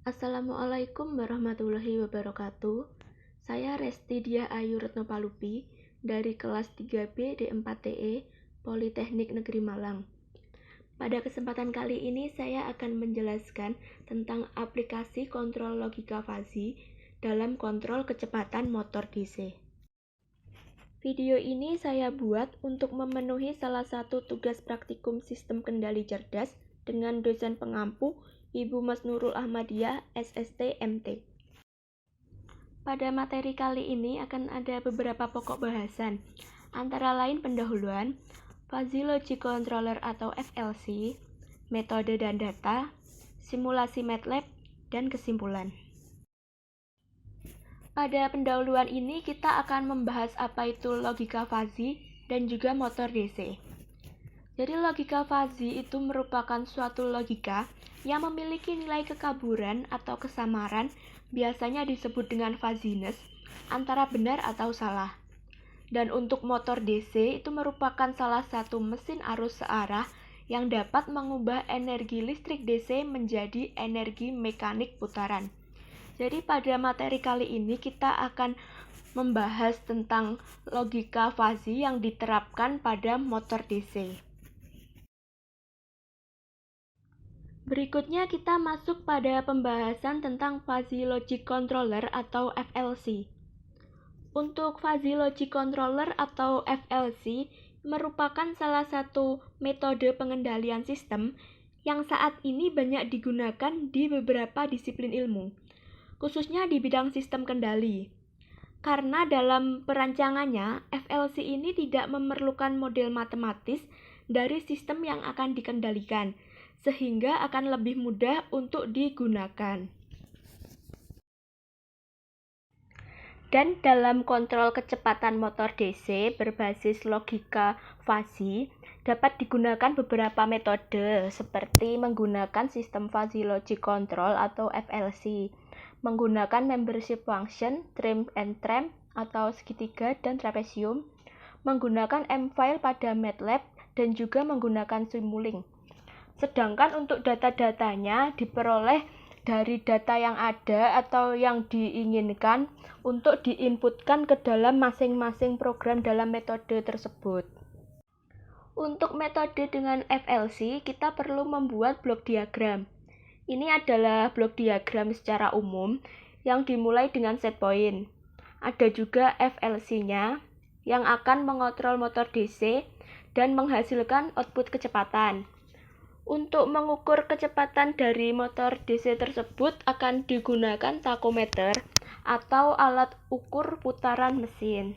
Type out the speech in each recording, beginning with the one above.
Assalamualaikum warahmatullahi wabarakatuh. Saya Resti Diah Ayu Retnopalupi dari kelas 3B D4TE Politeknik Negeri Malang. Pada kesempatan kali ini saya akan menjelaskan tentang aplikasi kontrol logika fazi dalam kontrol kecepatan motor DC. Video ini saya buat untuk memenuhi salah satu tugas praktikum sistem kendali cerdas dengan dosen pengampu Ibu Mas Nurul Ahmadiyah, SST MT. Pada materi kali ini akan ada beberapa pokok bahasan, antara lain pendahuluan, Fuzzy Logic Controller atau FLC, metode dan data, simulasi MATLAB, dan kesimpulan. Pada pendahuluan ini kita akan membahas apa itu logika fuzzy dan juga motor DC. Jadi logika fuzzy itu merupakan suatu logika yang memiliki nilai kekaburan atau kesamaran, biasanya disebut dengan fuzziness, antara benar atau salah. Dan untuk motor DC itu merupakan salah satu mesin arus searah yang dapat mengubah energi listrik DC menjadi energi mekanik putaran. Jadi pada materi kali ini kita akan membahas tentang logika fuzzy yang diterapkan pada motor DC. Berikutnya kita masuk pada pembahasan tentang Fuzzy Logic Controller atau FLC. Untuk Fuzzy Logic Controller atau FLC merupakan salah satu metode pengendalian sistem yang saat ini banyak digunakan di beberapa disiplin ilmu, khususnya di bidang sistem kendali. Karena dalam perancangannya, FLC ini tidak memerlukan model matematis dari sistem yang akan dikendalikan, sehingga akan lebih mudah untuk digunakan. Dan dalam kontrol kecepatan motor DC berbasis logika fuzzy dapat digunakan beberapa metode seperti menggunakan sistem Fuzzy Logic Control atau FLC, menggunakan membership function, trim and tramp atau segitiga dan trapesium, menggunakan M-file pada MATLAB, dan juga menggunakan Simulink. Sedangkan untuk data-datanya diperoleh dari data yang ada atau yang diinginkan untuk diinputkan ke dalam masing-masing program dalam metode tersebut. Untuk metode dengan FLC, kita perlu membuat blok diagram. Ini adalah blok diagram secara umum yang dimulai dengan set point. Ada juga FLC-nya yang akan mengontrol motor DC dan menghasilkan output kecepatan. Untuk mengukur kecepatan dari motor DC tersebut akan digunakan takometer atau alat ukur putaran mesin.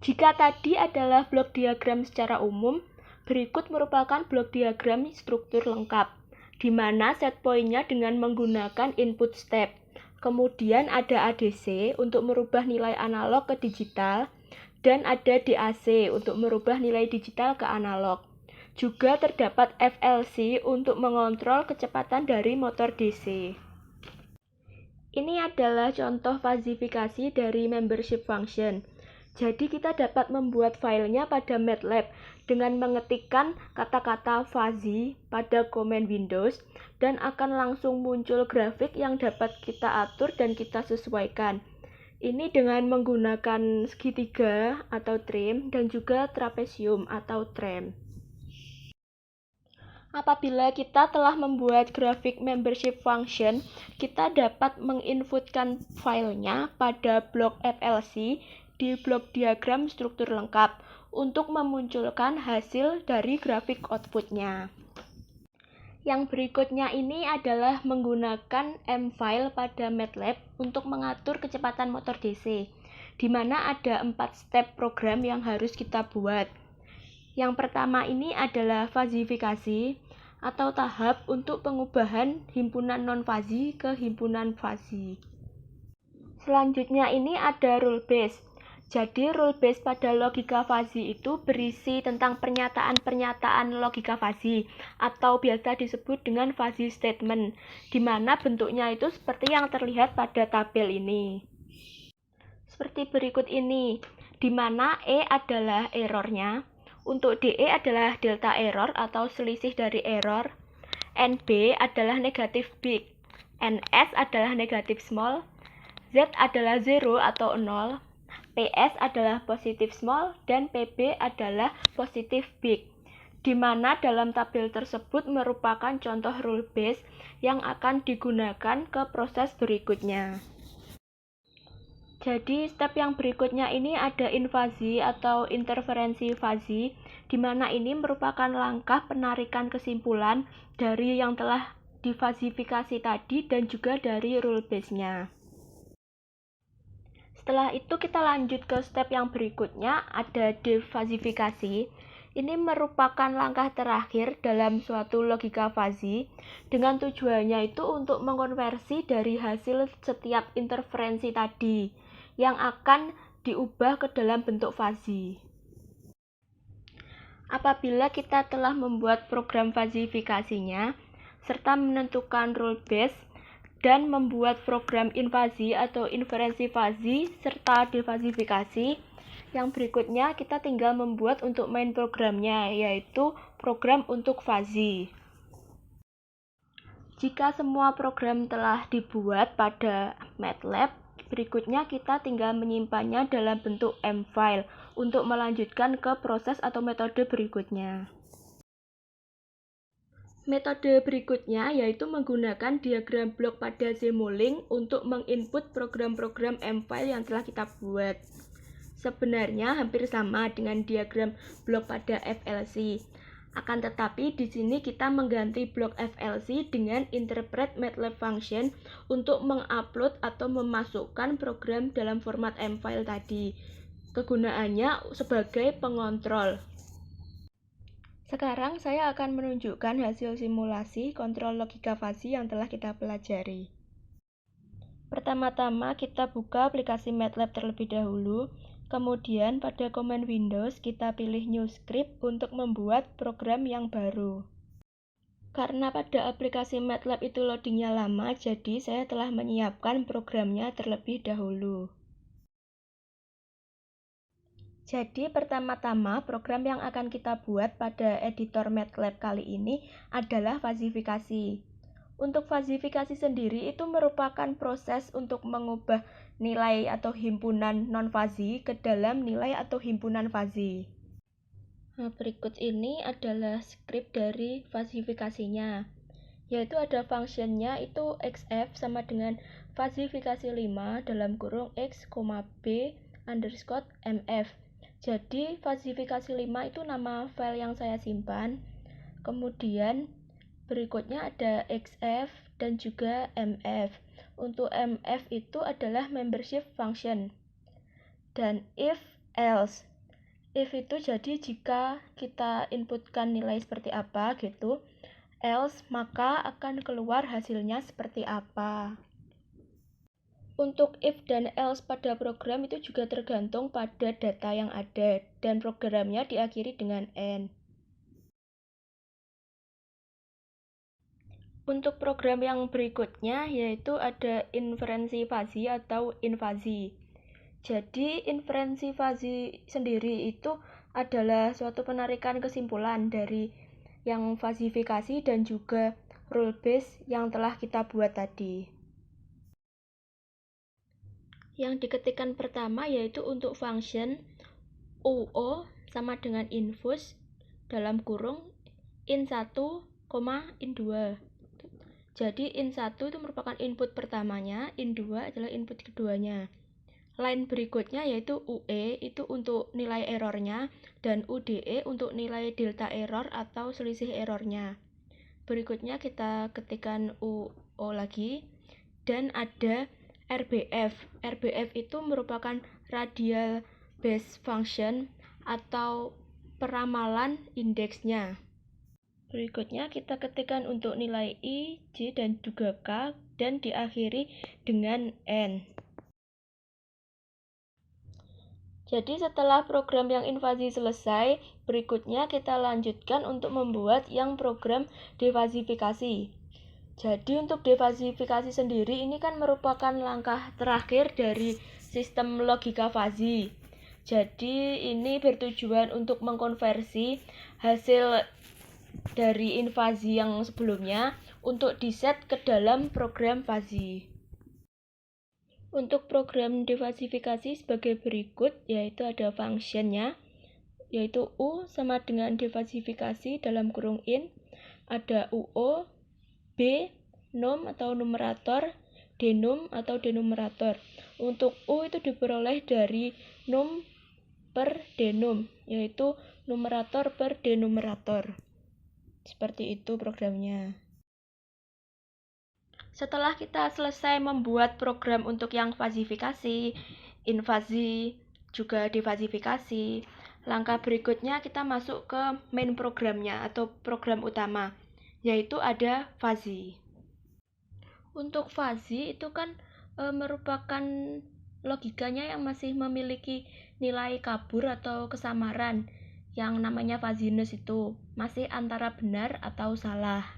Jika tadi adalah blok diagram secara umum, berikut merupakan blok diagram struktur lengkap, di mana set point-nya dengan menggunakan input step. Kemudian ada ADC untuk merubah nilai analog ke digital, dan ada DAC untuk merubah nilai digital ke analog. Juga terdapat FLC untuk mengontrol kecepatan dari motor DC. Ini adalah contoh fazifikasi dari membership function. Jadi kita dapat membuat filenya pada MATLAB dengan mengetikkan kata-kata fuzzy pada command Windows dan akan langsung muncul grafik yang dapat kita atur dan kita sesuaikan. Ini dengan menggunakan segitiga atau trim dan juga trapesium atau tram. Apabila kita telah membuat grafik membership function, kita dapat menginputkan filenya pada blok FLC di blok diagram struktur lengkap untuk memunculkan hasil dari grafik outputnya. Yang berikutnya ini adalah menggunakan M-file pada MATLAB untuk mengatur kecepatan motor DC, di mana ada 4 step program yang harus kita buat. Yang pertama ini adalah fazifikasi atau tahap untuk pengubahan himpunan non-fuzzy ke himpunan fuzzy. Selanjutnya ini ada rule base. Jadi rule base pada logika fuzzy itu berisi tentang pernyataan-pernyataan logika fuzzy atau biasa disebut dengan fuzzy statement, di mana bentuknya itu seperti yang terlihat pada tabel ini. Seperti berikut ini, di mana E adalah errornya, untuk DE adalah delta error atau selisih dari error, NB adalah negatif big, NS adalah negatif small, Z adalah 0 atau 0, PS adalah positif small, dan PB adalah positif big, di mana dalam tabel tersebut merupakan contoh rule base yang akan digunakan ke proses berikutnya. Jadi step yang berikutnya ini ada invasi atau interferensi fasi, di mana ini merupakan langkah penarikan kesimpulan dari yang telah difasifikasi tadi dan juga dari rule base-nya. Setelah itu kita lanjut ke step yang berikutnya, ada defasifikasi. Ini merupakan langkah terakhir dalam suatu logika fasi, dengan tujuannya itu untuk mengkonversi dari hasil setiap interferensi tadi yang akan diubah ke dalam bentuk fasi. Apabila kita telah membuat program fasifikasinya, serta menentukan rule base, dan membuat program invasi atau inferensi fasi, serta defasifikasi, yang berikutnya kita tinggal membuat untuk main programnya, yaitu program untuk fasi. Jika semua program telah dibuat pada MATLAB, berikutnya kita tinggal menyimpannya dalam bentuk M-file untuk melanjutkan ke proses atau metode berikutnya. Metode berikutnya yaitu menggunakan diagram blok pada Simulink untuk menginput program-program M-file yang telah kita buat. Sebenarnya hampir sama dengan diagram blok pada FLC. Akan tetapi di sini kita mengganti blok FLC dengan interpret MATLAB function untuk mengupload atau memasukkan program dalam format M-file tadi. Kegunaannya sebagai pengontrol. Sekarang saya akan menunjukkan hasil simulasi kontrol logika fasi yang telah kita pelajari. Pertama-tama kita buka aplikasi MATLAB terlebih dahulu. Kemudian pada command Windows kita pilih New Script untuk membuat program yang baru. Karena pada aplikasi MATLAB itu loadingnya lama, jadi saya telah menyiapkan programnya terlebih dahulu. Jadi pertama-tama program yang akan kita buat pada editor MATLAB kali ini adalah fasifikasi. Untuk fasifikasi sendiri itu merupakan proses untuk mengubah nilai atau himpunan non-fasi ke dalam nilai atau himpunan fasi. Nah, berikut ini adalah skrip dari fasifikasinya, yaitu ada functionnya itu xf sama dengan fasifikasi 5 dalam kurung x, b underscore mf. Jadi fasifikasi 5 itu nama file yang saya simpan. Kemudian berikutnya ada xf dan juga mf. Untuk mf itu adalah membership function. Dan if else. If itu jadi jika kita inputkan nilai seperti apa gitu, else maka akan keluar hasilnya seperti apa. Untuk if dan else pada program itu juga tergantung pada data yang ada dan programnya diakhiri dengan n. Untuk program yang berikutnya yaitu ada inferensi fasi atau invasi. Jadi inferensi fasi sendiri itu adalah suatu penarikan kesimpulan dari yang fasifikasi dan juga rule base yang telah kita buat tadi. Yang diketikkan pertama yaitu untuk function UO sama dengan infus dalam kurung in1, in2. Jadi in1 itu merupakan input pertamanya, in2 adalah input keduanya. Line berikutnya yaitu UE itu untuk nilai errornya dan UDE untuk nilai delta error atau selisih errornya. Berikutnya kita ketikkan UO lagi dan ada RBF. RBF itu merupakan radial base function atau peramalan indeksnya. Berikutnya kita ketikkan untuk nilai I, J, dan juga K dan diakhiri dengan N. Jadi setelah program yang invasi selesai, berikutnya kita lanjutkan untuk membuat yang program defasifikasi. Jadi untuk defasifikasi sendiri ini kan merupakan langkah terakhir dari sistem logika fasi. Jadi ini bertujuan untuk mengkonversi hasil dari invasi yang sebelumnya untuk diset ke dalam program fuzzy. Untuk program defasifikasi sebagai berikut, yaitu ada functionnya, yaitu U sama dengan defasifikasi dalam kurung in, ada UO, B, num atau numerator, denum atau denumerator. Untuk U itu diperoleh dari num per denum, yaitu numerator per denumerator. Seperti itu programnya. Setelah kita selesai membuat program untuk yang fazifikasi, invasi, juga defasifikasi, langkah berikutnya kita masuk ke main programnya atau program utama, yaitu ada fuzzy. Untuk fuzzy itu kan merupakan logikanya yang masih memiliki nilai kabur atau kesamaran, yang namanya fuzziness itu masih antara benar atau salah.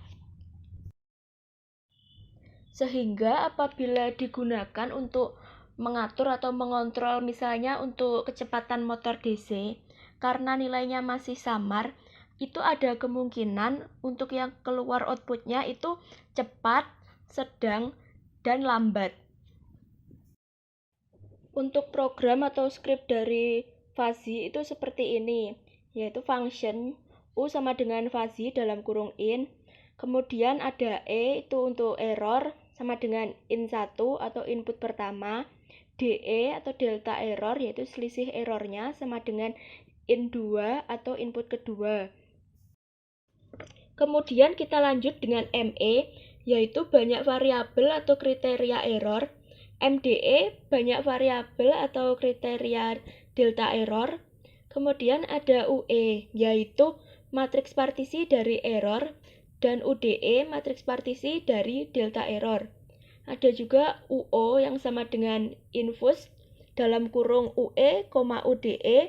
Sehingga apabila digunakan untuk mengatur atau mengontrol misalnya untuk kecepatan motor DC, karena nilainya masih samar, itu ada kemungkinan untuk yang keluar outputnya itu cepat, sedang, dan lambat. Untuk program atau script dari fuzzy itu seperti ini, yaitu function U sama dengan fuzzy dalam kurung in, kemudian ada E itu untuk error sama dengan in1 atau input pertama, DE atau delta error yaitu selisih errornya sama dengan in2 atau input kedua. Kemudian kita lanjut dengan ME, yaitu banyak variabel atau kriteria error, MDE banyak variabel atau kriteria delta error, kemudian ada UE, yaitu matriks partisi dari error, dan UDE matriks partisi dari delta error. Ada juga UO yang sama dengan infus dalam kurung UE, UDE,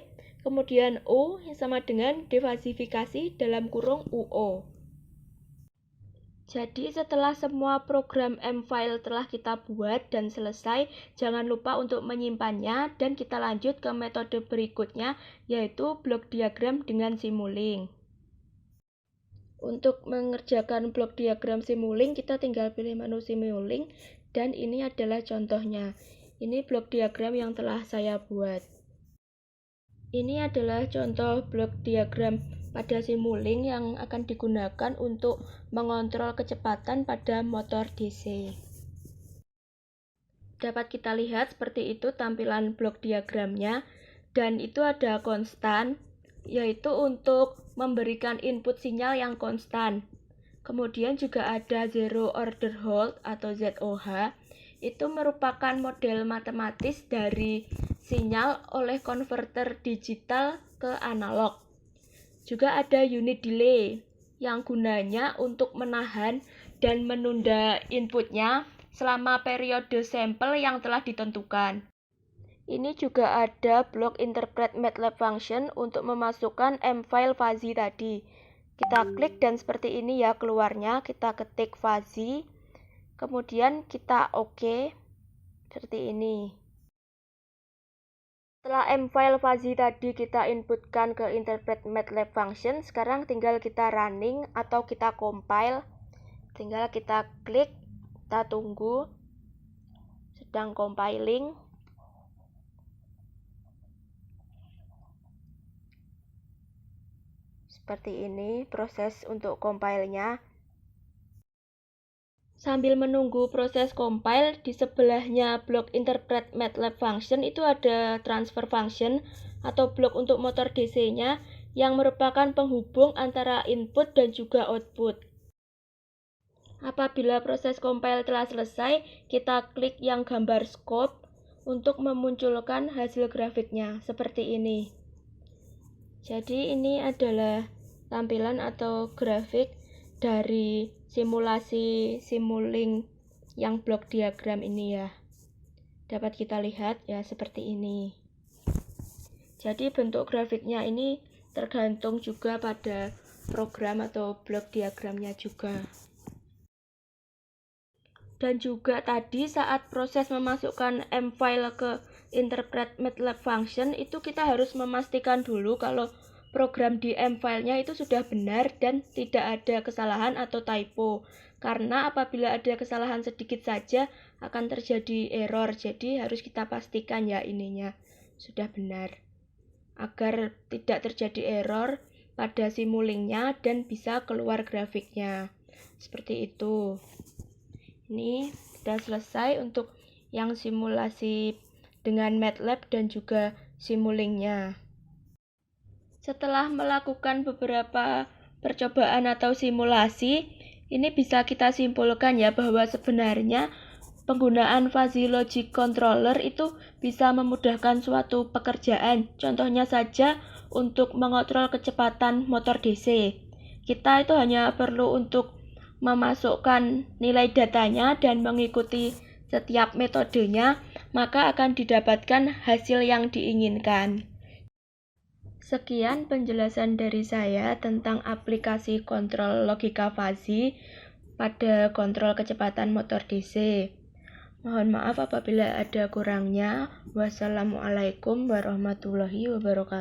kemudian U yang sama dengan defasifikasi dalam kurung UO. Jadi setelah semua program M-file telah kita buat dan selesai, jangan lupa untuk menyimpannya dan kita lanjut ke metode berikutnya, yaitu blok diagram dengan Simulink. Untuk mengerjakan blok diagram Simulink, kita tinggal pilih menu Simulink dan ini adalah contohnya. Ini blok diagram yang telah saya buat. Ini adalah contoh blok diagram pada Simulink yang akan digunakan untuk mengontrol kecepatan pada motor DC. Dapat kita lihat seperti itu tampilan blok diagramnya, dan itu ada konstan, yaitu untuk memberikan input sinyal yang konstan. Kemudian juga ada zero order hold atau ZOH, itu merupakan model matematis dari sinyal oleh konverter digital ke analog. Juga ada unit delay yang gunanya untuk menahan dan menunda inputnya selama periode sampel yang telah ditentukan. Ini juga ada blok interpret MATLAB function untuk memasukkan M-file fuzzy tadi. Kita klik dan seperti ini ya keluarnya, kita ketik fuzzy, kemudian kita OK, seperti ini. Setelah M-file fuzzy tadi kita inputkan ke interpret MATLAB function, sekarang tinggal kita running atau kita compile. Tinggal kita klik, kita tunggu, sedang compiling. Seperti ini proses untuk compile-nya. Sambil menunggu proses compile, di sebelahnya blok interpret MATLAB function itu ada transfer function atau blok untuk motor DC-nya yang merupakan penghubung antara input dan juga output. Apabila proses compile telah selesai, kita klik yang gambar scope untuk memunculkan hasil grafiknya seperti ini. Jadi ini adalah tampilan atau grafik dari simulasi Simulink yang blok diagram ini ya. Dapat kita lihat ya seperti ini. Jadi bentuk grafiknya ini tergantung juga pada program atau blok diagramnya juga. Dan juga tadi saat proses memasukkan M-file ke interpret MATLAB function itu kita harus memastikan dulu kalau program di M-file-nya itu sudah benar dan tidak ada kesalahan atau typo. Karena apabila ada kesalahan sedikit saja akan terjadi error. Jadi harus kita pastikan ya ininya sudah benar agar tidak terjadi error pada simulingnya dan bisa keluar grafiknya. Seperti itu. Ini sudah selesai untuk yang simulasi dengan MATLAB dan juga simulingnya. Setelah melakukan beberapa percobaan atau simulasi, ini bisa kita simpulkan ya bahwa sebenarnya penggunaan fuzzy logic controller itu bisa memudahkan suatu pekerjaan. Contohnya saja untuk mengontrol kecepatan motor DC. Kita itu hanya perlu untuk memasukkan nilai datanya dan mengikuti setiap metodenya, maka akan didapatkan hasil yang diinginkan. Sekian penjelasan dari saya tentang aplikasi kontrol logika fuzzy pada kontrol kecepatan motor DC. Mohon maaf apabila ada kurangnya. Wassalamualaikum warahmatullahi wabarakatuh.